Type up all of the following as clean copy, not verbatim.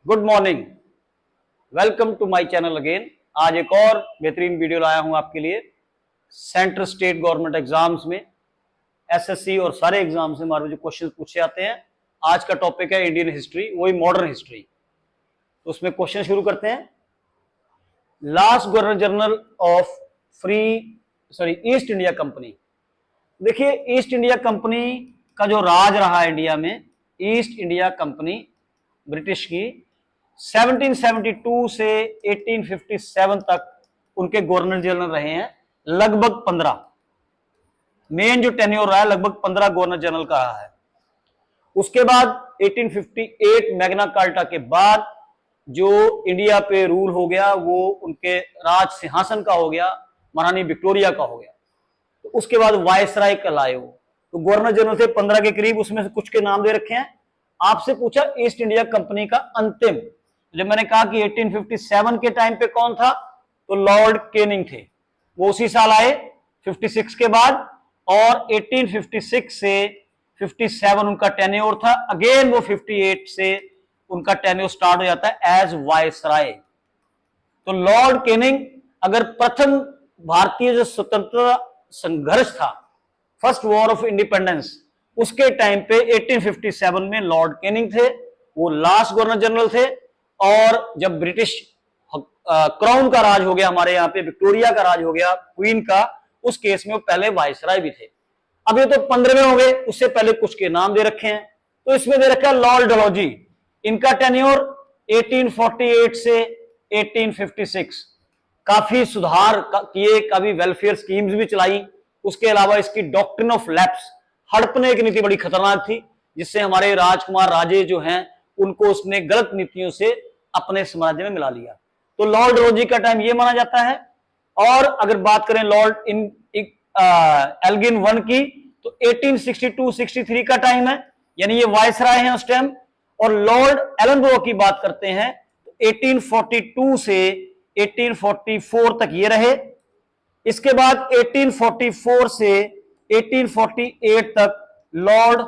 Good morning, welcome to my channel again. आज एक और बेहतरीन वीडियो लाया हूं आपके लिए। सेंट्रल स्टेट गवर्नमेंट एग्जाम्स में, एसएससी और सारे एग्जाम्स में हमारे जो क्वेश्चन पूछे जाते हैं, आज का टॉपिक है इंडियन हिस्ट्री, वही मॉडर्न हिस्ट्री। तो उसमें क्वेश्चन शुरू करते हैं। Last governor general of east India company. देखिए, ईस्ट इंडिया कंपनी का जो राज रहा इंडिया में, ईस्ट इंडिया कंपनी ब्रिटिश की 1772 से 1857 तक उनके गवर्नर जनरल रहे हैं। लगभग 15 मेन जो टेन्योर रहा है, लगभग 15 गवर्नर जनरल का रहा है। उसके बाद 1858 मैग्ना कार्टा के बाद जो इंडिया पे रूल हो गया वो उनके राज सिंहासन का हो गया, महारानी विक्टोरिया का हो गया। तो उसके बाद वायसराय कहलाए वो। तो गवर्नर जनरल थे 15 के करीब, उसमें से कुछ के नाम दे रखे हैं। आपसे पूछा ईस्ट इंडिया कंपनी का अंतिम, जब मैंने कहा कि 1857 के टाइम पे कौन था, तो लॉर्ड केनिंग थे। वो उसी साल आए 56 के बाद, और 1856 से 57 उनका टेन्योर था। अगेन वो 58 से उनका टेन्योर स्टार्ट हो जाता है एज वायसराय। तो लॉर्ड केनिंग अगर प्रथम भारतीय जो स्वतंत्रता संघर्ष था, फर्स्ट वॉर ऑफ इंडिपेंडेंस, उसके टाइम पे 1857 में लॉर्ड केनिंग थे, वो लास्ट गवर्नर जनरल थे। और जब ब्रिटिश क्राउन का राज हो गया, हमारे यहाँ पे विक्टोरिया का राज हो गया, क्वीन का, उस केस में वो पहले वायसराय भी थे। अब ये तो 15वें हो गए, उससे पहले कुछ के नाम दे रखे हैं। तो इसमें दे रखा है लॉर्ड डलहौजी, इनका टेन्योर 1848 से 1856। काफी सुधार किए, काफी वेलफेयर स्कीम्स भी चलाई। उसके अलावा इसकी डॉक्ट्रिन ऑफ लैप्स, हड़पने की नीति बड़ी खतरनाक थी, जिससे हमारे राजकुमार राजे जो हैं उनको उसने गलत नीतियों से अपने साम्राज्य में मिला लिया। तो लॉर्ड डलहौजी का टाइम ये माना जाता है। और अगर बात करें लॉर्ड एल्गिन वन की, तो 1862-63 का टाइम है, यानी ये वायसराय हैं उस टाइम। और लॉर्ड एलनब्रो की बात करते हैं तो 1842 से 1844 तक ये रहे। इसके बाद 1844 से 1848 तक लॉर्ड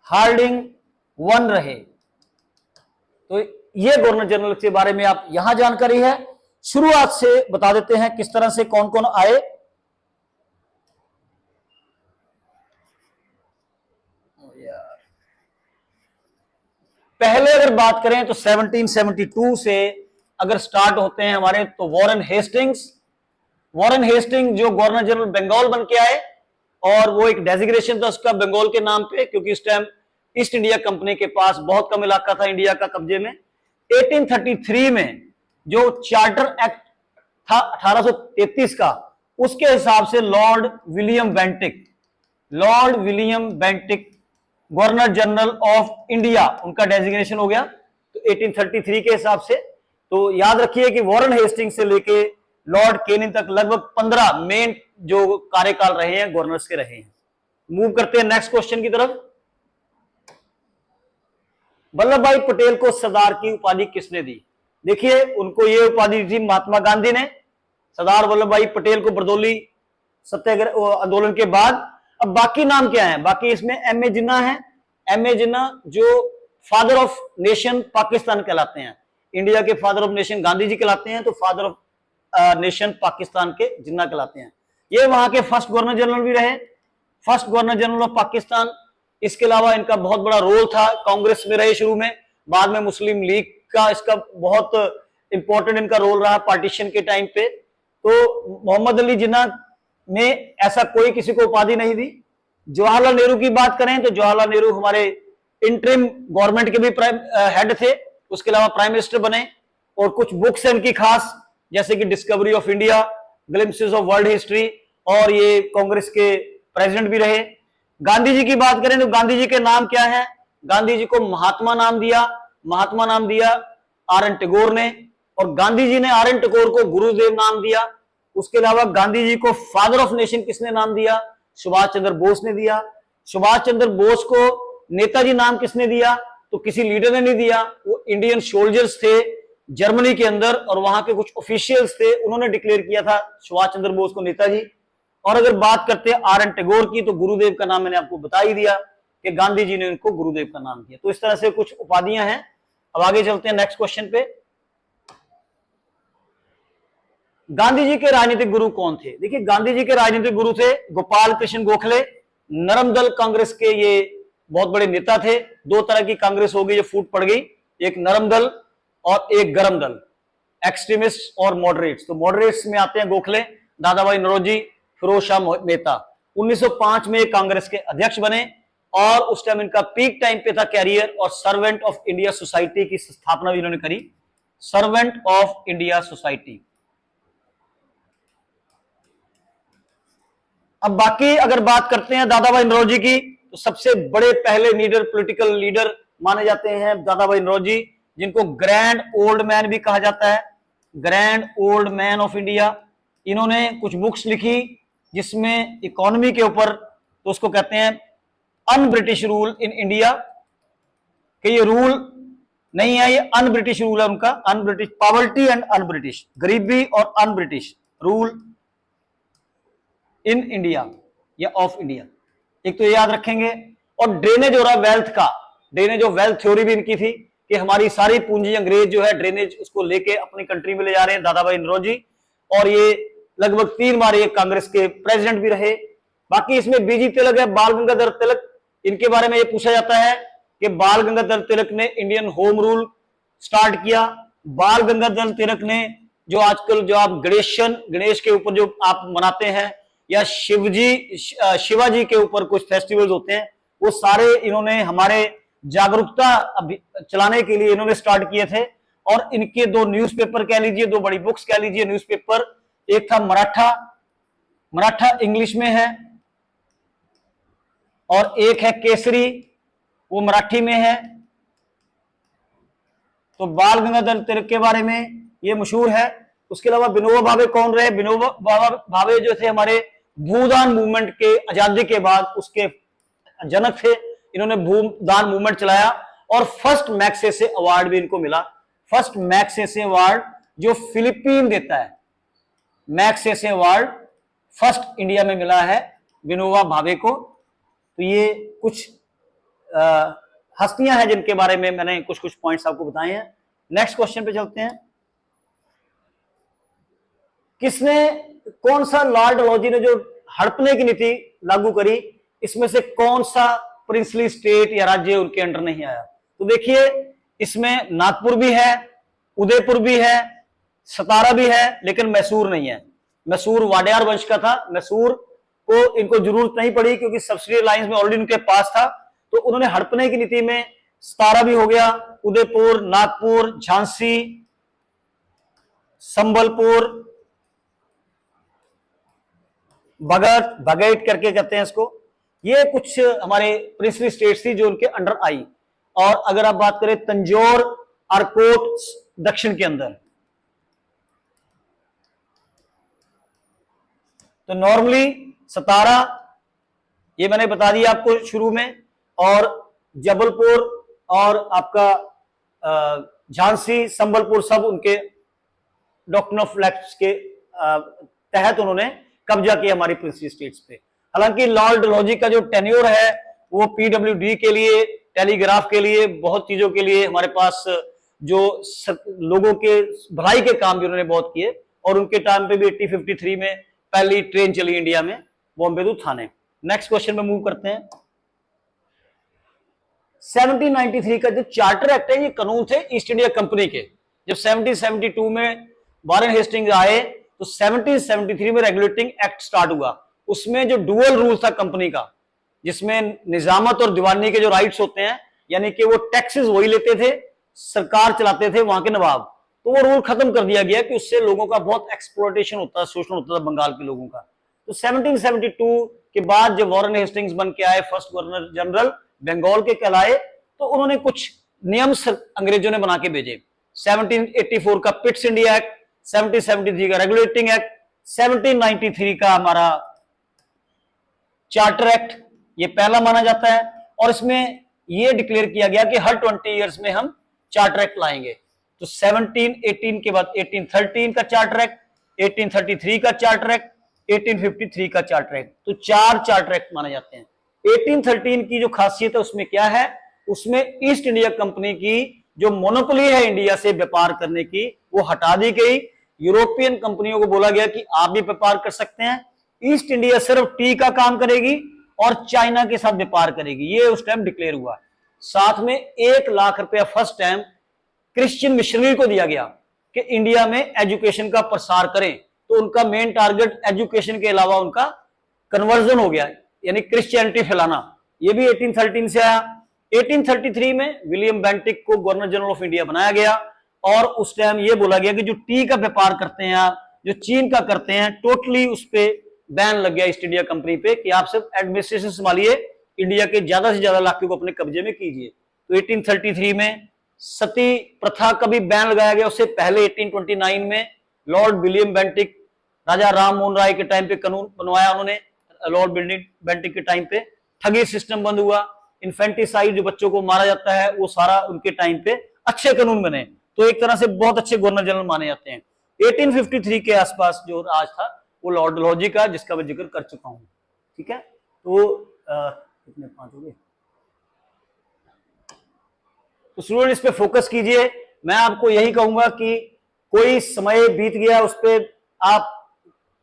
हार्डिंग वन रहे। तो ये गवर्नर जनरल के बारे में आप यहां जानकारी है। शुरुआत से बता देते हैं किस तरह से कौन कौन आए। पहले अगर बात करें तो 1772 से अगर स्टार्ट होते हैं हमारे, तो वॉरेन हेस्टिंग जो गवर्नर जनरल बंगाल बन के आए, और वो एक डेजिग्नेशन था उसका बंगाल के नाम पे, क्योंकि इस टाइम ईस्ट इंडिया कंपनी के पास बहुत कम इलाका था इंडिया का कब्जे में। 1833 में जो चार्टर एक्ट था 1833 का, उसके हिसाब से Lord William Bentinck governor general of India उनका डेजिग्नेशन हो गया। तो 1833 के हिसाब से, तो याद रखिए कि वॉरेन हेस्टिंग से लेके लॉर्ड केनिंग तक लगभग 15 मेन जो कार्यकाल रहे हैं गवर्नर्स के रहे हैं। मूव करते हैं नेक्स्ट क्वेश्चन की तरफ। वल्लभ भाई पटेल को सरदार की उपाधि किसने दी? देखिए, उनको ये उपाधि दी महात्मा गांधी ने, सरदार वल्लभ भाई पटेल को बरदौली सत्याग्रह आंदोलन के बाद। अब बाकी नाम क्या है? बाकी इसमें एम ए जिन्ना है। एम ए जिन्ना जो फादर ऑफ नेशन पाकिस्तान कहलाते हैं। इंडिया के father of nation Gandhi ji कहलाते हैं, तो फादर ऑफ नेशन पाकिस्तान के जिन्ना कहलाते हैं। ये वहां के फर्स्ट गवर्नर जनरल भी रहे, first governor general of Pakistan. इसके अलावा इनका बहुत बड़ा रोल था, कांग्रेस में रहे शुरू में, बाद में मुस्लिम लीग का इसका बहुत इंपॉर्टेंट इनका रोल रहा पार्टीशन के टाइम पे। तो मोहम्मद अली जिन्ना में ऐसा कोई किसी को उपाधि नहीं दी। जवाहरलाल नेहरू की बात करें तो जवाहरलाल नेहरू हमारे इंटरिम गवर्नमेंट के भी हेड थे, उसके अलावा प्राइम मिनिस्टर बने। और कुछ बुक्स हैं उनकी खास, जैसे कि discovery of India, glimpses of world history, और ये कांग्रेस के प्रेसिडेंट भी रहे। गांधी जी की बात करें तो गांधी जी के नाम क्या है? गांधी जी को महात्मा नाम दिया आर एन टैगोर ने, और गांधी जी ने आर एन टैगोर को गुरुदेव नाम दिया। उसके अलावा गांधी जी को फादर ऑफ नेशन किसने नाम दिया? सुभाष चंद्र बोस ने दिया। सुभाष चंद्र बोस को नेताजी नाम किसने दिया? तो किसी लीडर ने नहीं दिया, वो इंडियन सोल्जर्स थे जर्मनी के अंदर, और वहां के कुछ ऑफिशियल्स थे, उन्होंने डिक्लेयर किया था सुभाष चंद्र बोस को नेताजी। और अगर बात करते हैं आर एन टैगोर की, तो गुरुदेव का नाम मैंने आपको बता ही दिया। कि गांधी जी ने उनको गुरुदेव का नाम दिया। तो इस तरह से कुछ उपाधियां हैं। अब आगे चलते हैं नेक्स्ट क्वेश्चन पे। गांधी जी के राजनीतिक गुरु कौन थे? देखिए, गांधी जी के राजनीतिक गुरु थे गोपाल कृष्ण गोखले, नरम दल कांग्रेस के ये बहुत बड़े नेता थे। दो तरह की कांग्रेस हो गई जो फूट पड़ गई, एक नरम दल और एक गरम दल, एक्सट्रीमिस्ट और मॉडरेट्स। तो मॉडरेट्स में आते हैं गोखले, दादाभाई नौरोजी, फिरोज शाह मेहता। 1905 में कांग्रेस के अध्यक्ष बने और उस टाइम इनका पीक टाइम पे था कैरियर, और सर्वेंट ऑफ इंडिया सोसाइटी की स्थापना भी इन्होंने करी। Servant of India society. अब बाकी अगर बात करते हैं दादाभाई नौरोजी की, तो सबसे बड़े पहले लीडर, पॉलिटिकल लीडर माने जाते हैं दादाभाई नौरोजी, जिनको ग्रैंड ओल्ड मैन भी कहा जाता है, grand old man of India. इन्होंने कुछ बुक्स लिखी जिसमें इकोनॉमी के ऊपर, तो उसको कहते हैं un British rule in India, कि ये रूल नहीं है, ये अन ब्रिटिश रूल है उनका, un British, poverty and un British, गरीबी और un British rule in India या ऑफ इंडिया, एक तो ये याद रखेंगे। और ड्रेनेज हो रहा वेल्थ का, ड्रेनेज ऑफ वेल्थ थ्योरी भी इनकी थी कि हमारी सारी पूंजी अंग्रेज जो है ड्रेनेज उसको लेके अपनी कंट्री में ले जा रहे हैं, दादाभाई नौरोजी। और ये लगभग 3 बार ये कांग्रेस के प्रेसिडेंट भी रहे। बाकी इसमें बीजी तिलक है, बाल गंगाधर तिलक, इनके बारे में ये पूछा जाता है कि बाल गंगाधर तिलक ने इंडियन होम रूल स्टार्ट किया। बाल गंगाधर तिलक ने जो आजकल जो आप गणेश के ऊपर जो आप मनाते हैं, या शिवाजी के ऊपर कुछ फेस्टिवल्स होते हैं, वो सारे इन्होंने हमारे जागरूकता चलाने के लिए इन्होंने स्टार्ट किए थे। और इनके 2 न्यूज़पेपर कह लीजिए, 2 बड़ी बुक्स कह लीजिए न्यूज़पेपर, एक था मराठा इंग्लिश में है, और एक है केसरी, वो मराठी में है। तो बाल गंगाधर तिलक के बारे में ये मशहूर है। उसके अलावा विनोबा भावे कौन रहे? विनोबा भावे जो थे हमारे भूदान मूवमेंट के आजादी के बाद उसके जनक थे। इन्होंने भूदान मूवमेंट चलाया और फर्स्ट मैग्सेसे अवार्ड भी इनको मिला। फर्स्ट मैग्सेसे अवार्ड जो फिलीपीन देता है, मैग्सेसे अवार्ड फर्स्ट इंडिया में मिला है विनोबा भावे को। तो ये कुछ हस्तियां हैं जिनके बारे में मैंने कुछ कुछ पॉइंट्स आपको बताए हैं। नेक्स्ट क्वेश्चन पे चलते हैं। कौन सा लॉर्ड डलहौजी ने जो हड़पने की नीति लागू करी, इसमें से कौन सा प्रिंसली स्टेट या राज्य उनके अंडर नहीं आया? तो देखिए, इसमें नागपुर भी है, उदयपुर भी है, सतारा भी है, लेकिन मैसूर नहीं है। मैसूर वाडियार वंश का था। मैसूर को इनको जरूरत नहीं पड़ी क्योंकि सब्सिडी अलायंस में ऑलरेडी उनके पास था। तो उन्होंने हड़पने की नीति में सतारा भी हो गया, उदयपुर, नागपुर, झांसी, संबलपुर, भगत करके कहते हैं इसको, ये कुछ हमारे प्रिंसली स्टेट्स थी जो उनके अंडर आई। और अगर आप बात करें तंजौर, आरकोट दक्षिण के अंदर, तो नॉर्मली सतारा, ये मैंने बता दिया आपको शुरू में, और जबलपुर और आपका झांसी, संबलपुर सब उनके डॉक्ट्रिन ऑफ लैप्स के तहत उन्होंने कब्जा किया हमारी प्रिंसली स्टेट्स पे। हालांकि लॉर्ड डलहौजी का जो टेन्योर है वो पीडब्ल्यूडी के लिए, टेलीग्राफ के लिए, बहुत चीजों के लिए हमारे पास जो लोगों के भलाई के काम भी उन्होंने बहुत किए। और उनके टाइम पे भी 1853 में पहली ट्रेन चली इंडिया में, Bombay to Thane. Next question में मूव करते हैं। 1793 का जो चार्टर एक्ट है, ये कानून थे ईस्ट इंडिया कंपनी के। जब 1772 में वारेन हेस्टिंग्स आए तो 1773 में रेगुलेटिंग एक्ट स्टार्ट हुआ। उसमें जो डुअल रूल था कंपनी का, जिसमें निजामत और दीवानी के जो राइट्स होते हैं, यानी कि वो टैक्सेस वही लेते थे, सरकार चलाते थे वहां के नवाब, तो वो रूल खत्म कर दिया गया कि उससे लोगों का बहुत एक्सप्लॉयटेशन होता, शोषण होता था बंगाल के लोगों का। तो 1772 के बाद जब वारेन हेस्टिंग्स बन के आए, फर्स्ट गवर्नर जनरल बंगाल के कहलाए, तो उन्होंने कुछ नियम अंग्रेजों ने बना के भेजे। 1784 का पिट्स इंडिया एक्ट, 1773 का रेगुलेटिंग एक्ट, 1793 का हमारा चार्टर एक्ट, ये पहला माना जाता है। और इसमें ये डिक्लेयर किया गया कि हर 20 इयर्स में हम चार्टर एक्ट लाएंगे। तो 1718 के बाद 1813 का चार्टर एक्ट, 1833 का चार्टर एक्ट, 1853 का चार्टर एक्ट, तो 4 चार्टर एक्ट माने जाते हैं। 1813 की जो खासियत है उसमें क्या है, उसमें ईस्ट इंडिया कंपनी की जो मोनोपोली है इंडिया से व्यापार करने की वो हटा दी गई। यूरोपियन कंपनियों को बोला गया कि आप भी व्यापार कर सकते हैं, ईस्ट इंडिया सिर्फ टी का काम करेगी और चाइना के साथ व्यापार करेगी, ये उस टाइम डिक्लेयर हुआ। साथ में 1 लाख रुपया फर्स्ट टाइम क्रिश्चियन मिशनरी को दिया गया कि इंडिया में एजुकेशन का प्रसार करें। तो उनका मेन टारगेट एजुकेशन के अलावा उनका कन्वर्जन हो गया, यानी क्रिश्चियनिटी फैलाना। ये भी 1813 से आया। 1833 में विलियम बेंटिक को गवर्नर जनरल ऑफ इंडिया बनाया गया और उस टाइम ये बोला गया कि जो टी का व्यापार करते हैं आप, जो चीन का करते हैं, टोटली उस पर बैन लग गया ईस्ट इंडिया कंपनी पे कि आप सिर्फ एडमिनिस्ट्रेशन संभालिए, इंडिया के ज्यादा से ज्यादा इलाके को अपने कब्जे में कीजिए। तो 1833 में सती प्रथा का भी बैन लगाया गया। उससे पहले 1829 में लॉर्ड विलियम बेंटिक, राजा राम मोहन राय के टाइम पे कानून बनवाया उन्होंने। लॉर्ड बेंटिक के टाइम पे ठगी सिस्टम बंद हुआ, इन्फेंटिसाइड जो बच्चों को मारा जाता है वो सारा उनके टाइम पे अच्छे कानून बने। तो एक तरह से बहुत अच्छे गवर्नर जनरल माने जाते हैं। 1853 के आसपास जो राज था वो लॉर्ड डलहौजी का, जिसका मैं जिक्र कर चुका हूं। ठीक है, तो कितने 5 हो गए। तो स्टूडेंट इस पे फोकस कीजिए। मैं आपको यही कहूंगा कि कोई समय बीत गया उस पर आप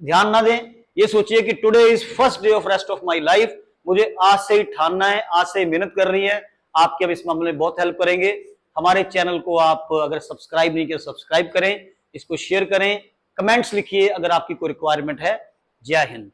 ध्यान ना दें। ये सोचिए कि today is first day of rest of my life, मुझे आज से ही ठानना है, आज से ही मेहनत कर रही है। आपके अब इस मामले में बहुत हेल्प करेंगे। हमारे चैनल को आप अगर सब्सक्राइब नहीं किया सब्सक्राइब करें, इसको शेयर करें, कमेंट्स लिखिए अगर आपकी कोई रिक्वायरमेंट है। जय हिंद।